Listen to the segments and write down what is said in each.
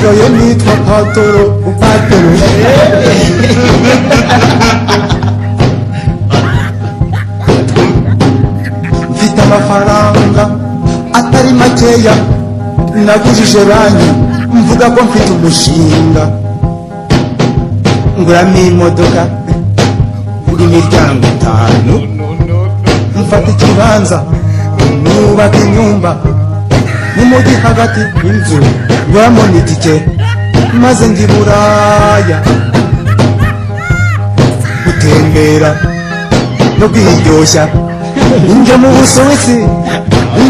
nsigaye nitwa patoro mfite amafaranga atari makeya nagujije banki mvuga ko mfite umushinga nguramo imodoka mvuga imiryango 5 mfata ikibanza nubaka inyumba n'umujyi hagati inzu nguramo n'itike maze njya i Buraya gutembera no kwiryoshya njya mu Busuwisi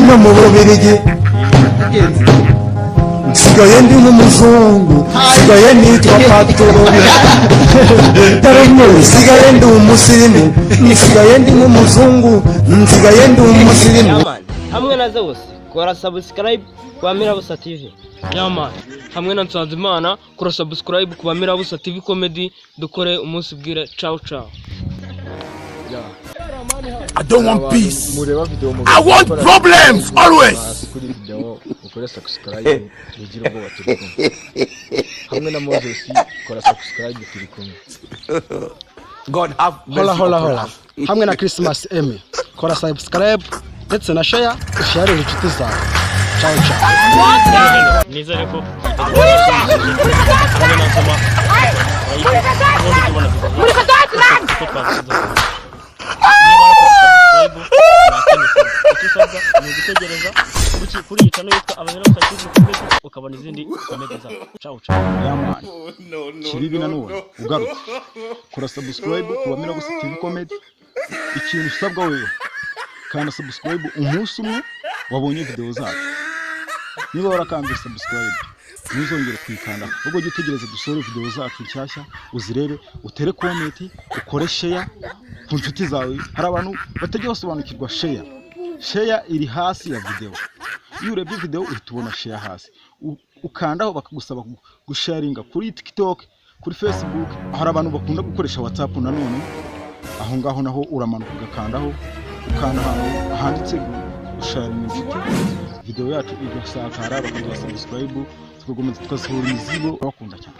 no mu Bubiligi nsigaye ndi nk'umuzungu nsigaye nitwa patoro nsigaye ndi umusirimu nsigaye ndi nk'umuzungu nsigaye ndi umusirimu hamwe na zose kora subscribe kwa Mirabusa TV yaman hamwe na Nsanzimana kora subscribe kwa Mirabusa TV comedy dukore umunsi bwire ciao ciao. I don't want peace. I want problems always. Ukore subscribe ugira ubwo baturi hamwe na Moses kora subscribe turi kumwe. God have hola hamwe na Christmas Emmy kora subscribe ndetse na share inshuti zawe. Ciao ciao. Nizere ko ukabona izindi komedi zawe. Ciao ciao. Yaman kiribi na none ugaruka kora subscribe kuba Mirabusa TV comedy. Ikintu usabwa wewe kandi subscribe umunsi umwe wabonye video zacu. Niba warakanze subscribe ntuzongere kwikanda ubwo jya utegereza dusore video zacu nshyashya uzirebe utere comment ukore share ku nshuti zawe. Hari abantu batajya basobanukirwa share iri hasi ya video. Iyo urebye video uhitubona share hasi ukandaho bakagusaba gusharinga kuri TikTok kuri Facebook. Hari abantu bakunda gukoresha WhatsApp na none aho ngaho naho uramanuka ugakandaho ukanda handitse gusharinga inshuti video yacu igasakara bakaduha subscribe tukakomeza tukasohora imizigo bakunda cyane.